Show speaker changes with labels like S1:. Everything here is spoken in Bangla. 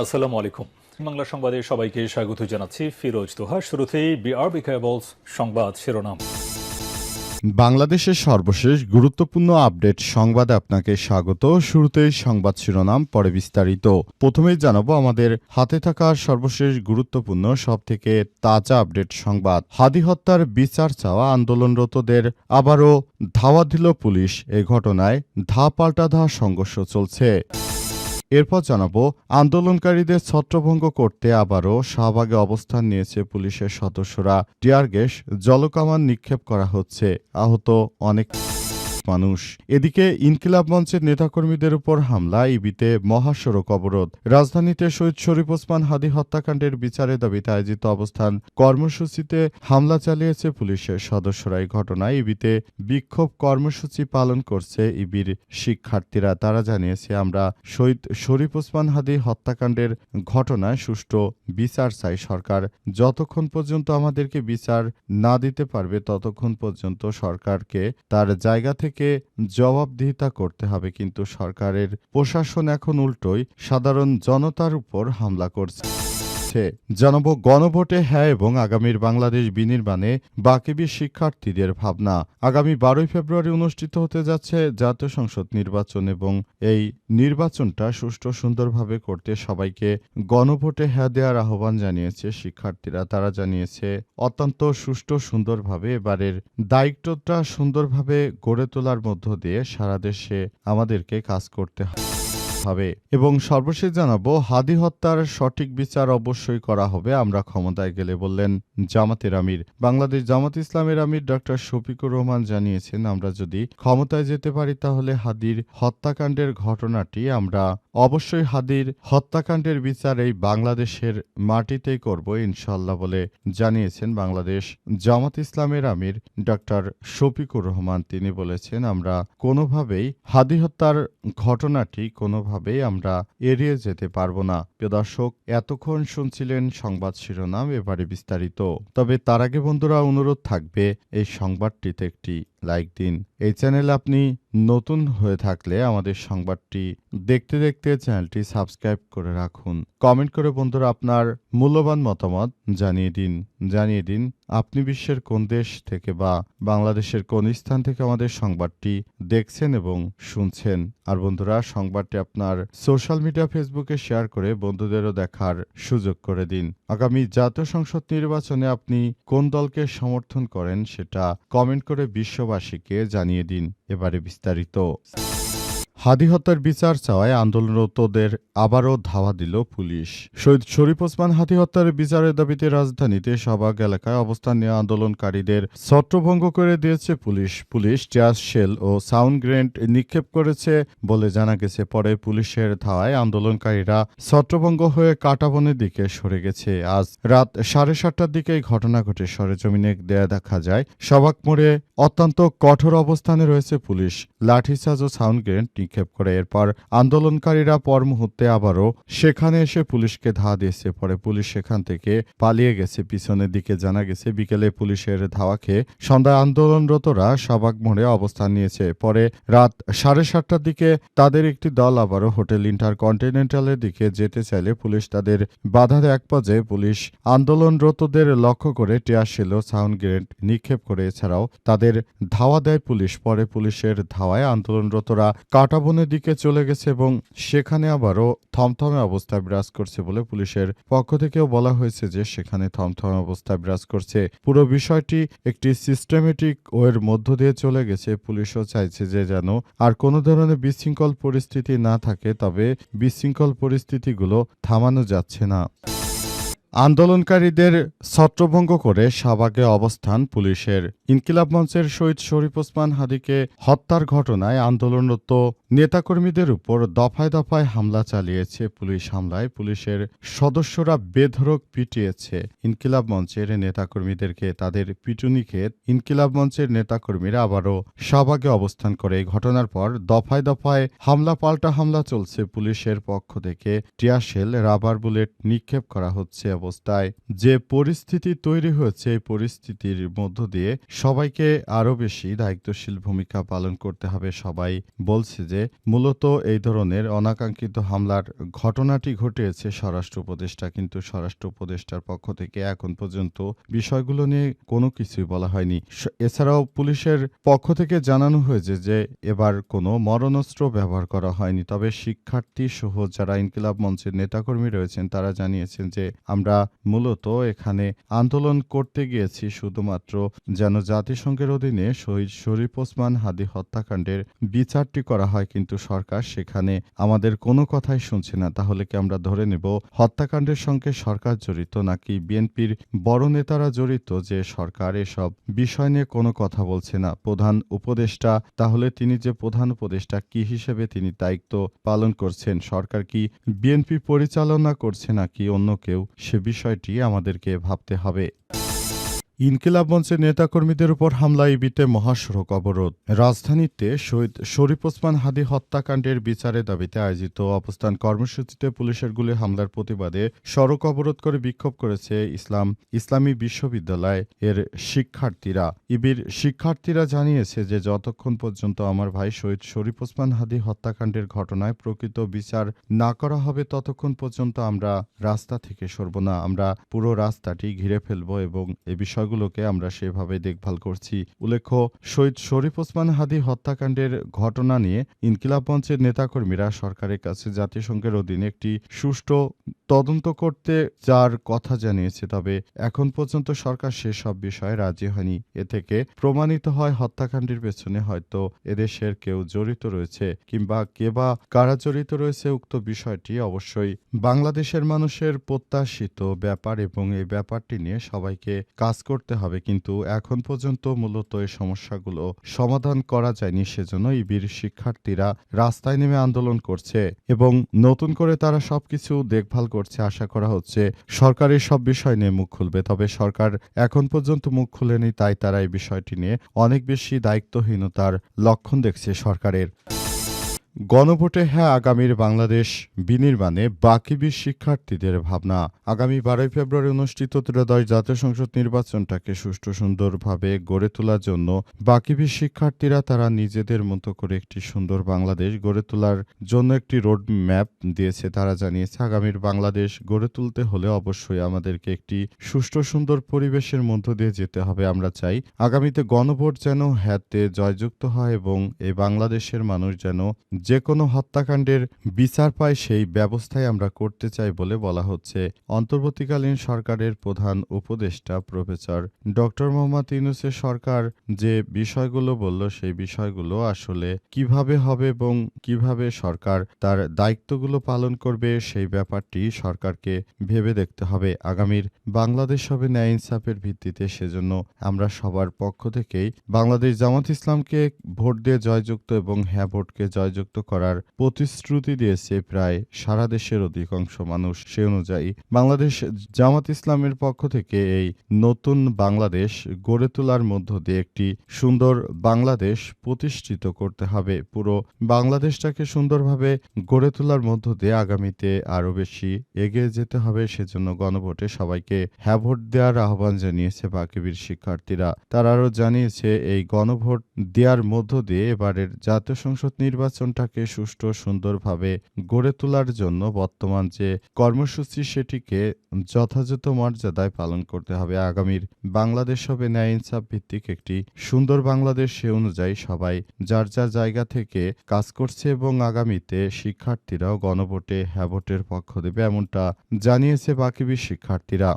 S1: আসসালামু আলাইকুম। বাংলা সংবাদে সবাইকে স্বাগত জানাচ্ছি ফিরোজ তোহা। শুরুতেই বিআরবি কেবলস সংবাদ শিরোনাম।
S2: বাংলাদেশের সর্বশেষ গুরুত্বপূর্ণ আপডেট সংবাদে আপনাকে স্বাগত। শুরুতেই সংবাদ শিরোনাম, পরে বিস্তারিত। প্রথমেই জানাবো আমাদের হাতে থাকা সর্বশেষ গুরুত্বপূর্ণ সবথেকে তাজা আপডেট সংবাদ। হাদি হত্যার বিচার চাওয়া আন্দোলনরতদের আবারও ধাওয়া দিল পুলিশ। এ ঘটনায় পাল্টা সংঘর্ষ চলছে। এরপর জানাবো আন্দোলনকারীদের ছত্রভঙ্গ করতে আবারও শাহবাগে অবস্থান নিয়েছে পুলিশের সদস্যরা। টিয়ার গ্যাস, জলকামান নিক্ষেপ করা হচ্ছে, আহত অনেক মানুষ। এদিকে ইনকিলাব মঞ্চের নেতাকর্মীদের উপর হামলা, ইবিতে মহাসড়ক অবরোধ। রাজধানীতে শহীদ শরীফ ওসমান হাদি হত্যাকাণ্ডের বিচারের দাবিতে আয়োজিত অবস্থান কর্মসূচিতে হামলা চালিয়েছে পুলিশের সদস্যরা। এই ঘটনায় ইবিতে বিক্ষোভ কর্মসূচি পালন করছে ইবির শিক্ষার্থীরা। তারা জানিয়েছে, আমরা শহীদ শরীফ ওসমান হাদি হত্যাকাণ্ডের ঘটনায় সুষ্ঠু বিচার চাই। সরকার যতক্ষণ পর্যন্ত আমাদেরকে বিচার না দিতে পারবে ততক্ষণ পর্যন্ত সরকারকে তার জায়গা থেকে জবাবদিহিতা করতে হবে। কিন্তু সরকারের প্রশাসন এখন উল্টোই সাধারণ জনতার উপর হামলা করছে। জানাবো গণভোটে হ্যাঁ এবং আগামীর বাংলাদেশ বিনির্মাণে বাকিবি শিক্ষার্থীদের ভাবনা। আগামী 12 ফেব্রুয়ারি অনুষ্ঠিত হতে যাচ্ছে জাতীয় সংসদ নির্বাচন এবং এই নির্বাচনটা সুষ্ঠু সুন্দরভাবে করতে সবাইকে গণভোটে হ্যাঁ দেওয়ার আহ্বান জানিয়েছে শিক্ষার্থীরা। তারা জানিয়েছে, অত্যন্ত সুষ্ঠু সুন্দরভাবে এবারের দায়িত্বটা সুন্দরভাবে গড়ে তোলার মধ্য দিয়ে সারা দেশে আমাদেরকে কাজ করতে হবে। এবং সর্বশেষ জানাবো হাদি হত্যার সঠিক বিচার অবশ্যই করা হবে আমরা ক্ষমতায় গেলে, বললেন জামাতের আমির। বাংলাদেশ জামাত ইসলামের আমির ডক্টর শফিকুর রহমান জানিয়েছেন, আমরা যদি ক্ষমতায় যেতে পারি তাহলে হাদির হত্যাকাণ্ডের ঘটনাটি আমরা অবশ্যই হাদির হত্যাকাণ্ডের বিচার এই বাংলাদেশের মাটিতেই করব ইনশাল্লাহ বলে জানিয়েছেন বাংলাদেশ জামাত ইসলামের আমির ডক্টর শফিকুর রহমান। তিনি বলেছেন, আমরা কোনোভাবেই হাদি হত্যার ঘটনাটি কোনোভাবেই আমরা এড়িয়ে যেতে পারবো না। প্রিয় দর্শক, এতক্ষণ শুনছিলেন সংবাদ শিরোনাম, এবারে বিস্তারিত। তবে তার আগে বন্ধুরা অনুরোধ থাকবে, এই সংবাদটিতে একটি লাইক দিন। এই চ্যানেলে আপনি নতুন হয়ে থাকলে আমাদের সংবাদটি দেখতে দেখতে চ্যানেলটি সাবস্ক্রাইব করে রাখুন। কমেন্ট করে বন্ধুরা আপনার মূল্যবান মতামত জানিয়ে দিন আপনি বিশ্বের কোন দেশ থেকে বা বাংলাদেশের কোন স্থান থেকে আমাদের সংবাদটি দেখছেন এবং শুনছেন। আর বন্ধুরা, সংবাদটি আপনার সোশ্যাল মিডিয়া ফেসবুকে শেয়ার করে বন্ধুদেরও দেখার সুযোগ করে দিন। আগামী জাতীয় সংসদ নির্বাচনে আপনি কোন দলকে সমর্থন করেন সেটা কমেন্ট করে বিশ্ববাসীকে জানিয়ে দিন। এবারে বিস্তারিত। হাদি হত্যার বিচার চাওয়ায় আন্দোলনরতদের আবারও ধাওয়া দিল পুলিশ। শহীদ শরীফ ওসমান হাদি হত্যার বিচারের দাবিতে রাজধানীতে শাহবাগ এলাকায় অবস্থান নিয়ে আন্দোলনকারীদের ছত্রভঙ্গ করে দিয়েছে পুলিশ টিয়ার শেল ও সাউন্ড গ্রেনেড নিক্ষেপ করেছে বলে জানা গেছে। পরে পুলিশের ধাওয়ায় আন্দোলনকারীরা ছত্রভঙ্গ হয়ে কাঁটাবনের দিকে সরে গেছে। আজ রাত 7:30টার দিকে এই ঘটনা ঘটে। সরেজমিনে দেখা যায় শাহবাগ মোড়ে অত্যন্ত কঠোর অবস্থানে রয়েছে পুলিশ। লাঠিচার্জ ও সাউন্ড গ্রেনেড নিক্ষেপ করে এরপর আন্দোলনকারীরা পর মুহূর্তে আবারও সেখানে এসে পুলিশকে ধাওয়া দিয়েছে। পরে পুলিশ সেখান থেকে পালিয়ে গেছে। পিছনের দিকে জানা গেছে, বিকেলে পুলিশের ধাওয়া খেয়ে সন্ধ্যায় আন্দোলনরতরা শাহবাগ মোড়ে অবস্থান নিয়েছে। পরে রাত 7:30টার দিকে তাদের একটি দল আবারও হোটেল ইন্টারকন্টিনেন্টালের দিকে যেতে চাইলে পুলিশ তাদের বাধা দেয়। এক পর্যায়ে পুলিশ আন্দোলনরতদের লক্ষ্য করে টিয়ার শেল ও সাউন্ড গ্রেনেড নিক্ষেপ করে এছাড়াও তাদের ধাওয়া দেয় পুলিশ। পরে পুলিশের ধাওয়ায় আন্দোলনরতরা কাঁটাবনের দিকে চলে গেছে এবং সেখানে আবারও থমথমে অবস্থা বিরাজ করছে বলে পুলিশের পক্ষ থেকেও বলা হয়েছে যে সেখানে থমথমে অবস্থা বিরাজ করছে। পুরো বিষয়টি একটি সিস্টেমেটিক ওয়ের মধ্য দিয়ে চলে গেছে। পুলিশও চাইছে যে যেন আর কোনো ধরনের বিশৃঙ্খল পরিস্থিতি না থাকে, তবে বিশৃঙ্খল পরিস্থিতিগুলো থামানো যাচ্ছে না। আন্দোলনকারীদের ছত্রভঙ্গ করে শাহবাগে অবস্থান পুলিশের। ইনকিলাব মঞ্চের শহীদ শরীফ ওসমান হাদিকে হত্যার ঘটনায় আন্দোলনরত নেতাকর্মীদের উপর দফায় দফায় হামলা চালিয়েছে পুলিশ। হামলায় পুলিশের সদস্যরা বেধড়ক পিটিয়েছে ইনকিলাব মঞ্চের নেতাকর্মীদেরকে। তাদের পিটুনি খেয়ে ইনকিলাব মঞ্চের নেতাকর্মীরা আবারও শাহবাগে অবস্থান করে। এই ঘটনার পর দফায় দফায় পাল্টা হামলা চলছে। পুলিশের পক্ষ থেকে টিয়ার শেল, রাবার বুলেট নিক্ষেপ করা হচ্ছে অবস্থায় যে পরিস্থিতি তৈরি হয়েছে এই পরিস্থিতির মধ্য দিয়ে সবাইকে আরও বেশি দায়িত্বশীল ভূমিকা পালন করতে হবে। সবাই বলছে যে মূলত এই ধরনের অনাকাঙ্ক্ষিত হামলার ঘটনাটি ঘটিয়েছে স্বরাষ্ট্র উপদেষ্টা, কিন্তু স্বরাষ্ট্র উপদেষ্টার পক্ষ থেকে এখন পর্যন্ত বিষয়গুলো নিয়ে কোনো কিছুই বলা হয়নি। এছাড়াও পুলিশের পক্ষ থেকে জানানো হয়েছে যে এবার কোনো মরণাস্ত্র ব্যবহার করা হয়নি। তবে শিক্ষার্থী সহ যারা ইনকিলাব মঞ্চের নেতাকর্মী রয়েছেন তারা জানিয়েছেন যে আমরা মূলত এখানে আন্দোলন করতে গিয়েছি শুধুমাত্র যেন জাতিসংঘের অধীনে শহীদ শরীফ ওসমান হাদি হত্যাকাণ্ডের বিচারটি করা হয়, কিন্তু সরকার সেখানে আমাদের কোনো কথাই শুনছে না। তাহলে কি আমরা ধরে নেব হত্যাকাণ্ডের সঙ্গে সরকার জড়িত, নাকি বিএনপির বড় নেতারা জড়িত যে সরকার এসব বিষয় নিয়ে কোনো কথা বলছে না? প্রধান উপদেষ্টা, তাহলে তিনি যে প্রধান উপদেষ্টা কি হিসেবে তিনি দায়িত্ব পালন করছেন? সরকার কি বিএনপি পরিচালনা করছে নাকি অন্য কেউ? সে বিষয়টি আমাদেরকে ভাবতে হবে। ইনকিলাব মঞ্চের নেতাকর্মীদের উপর হামলা, ইবিতে মহাসড়ক অবরোধ। রাজধানীতে শহীদ শরীফ ওসমান হাদি হত্যাকাণ্ডের বিচারের দাবিতে আয়োজিত অবস্থান কর্মসূচিতে পুলিশের গুলি হামলার প্রতিবাদে সড়ক অবরোধ করে বিক্ষোভ করেছে ইসলামী বিশ্ববিদ্যালয় এর শিক্ষার্থীরা। ইবির শিক্ষার্থীরা জানিয়েছে যে যতক্ষণ পর্যন্ত আমার ভাই শহীদ শরীফ ওসমান হাদি হত্যাকাণ্ডের ঘটনায় প্রকৃত বিচার না করা হবে ততক্ষণ পর্যন্ত আমরা রাস্তা থেকে সরব না। আমরা পুরো রাস্তাটি ঘিরে ফেলব এবং এ বিষয়গুলোকে আমরা সেভাবে দেখভাল করছি। উল্লেখ্য, শহীদ শরীফ ওসমান হাদি হত্যাকাণ্ডের ঘটনা নিয়ে ইনকিলাব মঞ্চের নেতাকর্মীরা সরকারের কাছে জাতিসংঘের অধীনে একটি সুষ্ঠু তদন্ত করতে যার কথা জানিয়েছে। তবে এখন পর্যন্ত সরকার সেসব বিষয়ে রাজি হয়নি। এ থেকে প্রমাণিত হয় হত্যাকাণ্ডের পেছনে হয়তো এদেশের কেউ জড়িত রয়েছে, কিংবা কে বা কারা জড়িত রয়েছে উক্ত বিষয়টি অবশ্যই বাংলাদেশের মানুষের প্রত্যাশিত ব্যাপার এবং এই ব্যাপারটি নিয়ে সবাইকে কাজ করতে হবে। কিন্তু এখন পর্যন্ত মূলত এই সমস্যাগুলো সমাধান করা যায়নি। সেজন্য ইবির শিক্ষার্থীরা রাস্তায় নেমে আন্দোলন করছে এবং নতুন করে তারা সবকিছু দেখভাল করছে। আশা করা হচ্ছে সরকার এই সব বিষয় নিয়ে মুখ খুলবে। তবে সরকার এখন পর্যন্ত মুখ খুলেনি, তাই তারা এই বিষয়টি নিয়ে অনেক বেশি দায়িত্বহীনতার লক্ষণ দেখছে সরকারের। গণভোটে হ্যাঁ আগামীর বাংলাদেশ বিনির্মাণে বাকৃবি শিক্ষার্থীদের ভাবনা। আগামী 12 ফেব্রুয়ারি অনুষ্ঠিত ত্রয়োদশ জাতীয় সংসদ নির্বাচনটাকে সুষ্ঠু সুন্দরভাবে গড়ে তোলার জন্য বাকৃবি শিক্ষার্থীরা তারা নিজেদের মতো করে একটি সুন্দর বাংলাদেশ গড়ে তোলার জন্য একটি রোড ম্যাপ দিয়েছে। তারা জানিয়েছে আগামীর বাংলাদেশ গড়ে তুলতে হলে অবশ্যই আমাদেরকে একটি সুষ্ঠু সুন্দর পরিবেশের মধ্য দিয়ে যেতে হবে। আমরা চাই আগামীতে গণভোট যেন হ্যাঁতে জয়যুক্ত হয় এবং এই বাংলাদেশের মানুষ যেন যে কোনো হত্যাকাণ্ডের বিচার পায় সেই ব্যবস্থাই আমরা করতে চাই বলে বলা হচ্ছে। অন্তর্বর্তীকালীন সরকারের প্রধান উপদেষ্টা প্রফেসর ডক্টর মোহাম্মদ ইউনূসের সরকার যে বিষয়গুলো বলল সেই বিষয়গুলো আসলে কিভাবে হবে এবং কিভাবে সরকার তার দায়িত্বগুলো পালন করবে সেই ব্যাপারটি সরকারকে ভেবে দেখতে হবে। আগামীর বাংলাদেশ হবে ন্যায় ইনসাফের ভিত্তিতে। সেজন্য আমরা সবার পক্ষ থেকেই বাংলাদেশ জামাত ইসলামকে ভোট দিয়ে জয়যুক্ত এবং হ্যাঁ ভোটকে জয়যুক্ত করার প্রতিশ্রুতি দিয়েছে প্রায় সারা দেশের অধিকাংশ মানুষ। সে অনুযায়ী বাংলাদেশ জামাত ইসলামের পক্ষ থেকে এই নতুন বাংলাদেশ গড়ে তোলার মধ্য দিয়ে একটি সুন্দর বাংলাদেশ প্রতিষ্ঠিত করতে হবে। পুরো বাংলাদেশটাকে সুন্দরভাবে গড়ে তোলার মধ্য দিয়ে আগামীতে আরও বেশি এগিয়ে যেতে হবে। সেজন্য গণভোটে সবাইকে হ্যাঁ ভোট দেওয়ার আহ্বান জানিয়েছে বাকৃবির শিক্ষার্থীরা। তারা আরও জানিয়েছে এই গণভোট দেওয়ার মধ্য দিয়ে এবারের জাতীয় সংসদ নির্বাচনটাকে সুষ্ঠু সুন্দরভাবে গড়ে তোলার জন্য বর্তমান যে কর্মসূচি সেটিকে যথাযথ মর্যাদায় পালন করতে হবে। আগামীর বাংলাদেশ হবে ন্যায় ইনসাফ ভিত্তিক একটি সুন্দর বাংলাদেশ। সে অনুযায়ী সবাই যার যার জায়গা থেকে কাজ করছে এবং আগামীতে শিক্ষার্থীরাও গণভোটে হ্যাঁ ভোটের পক্ষ দেবে এমনটা জানিয়েছে বাকৃবি শিক্ষার্থীরা।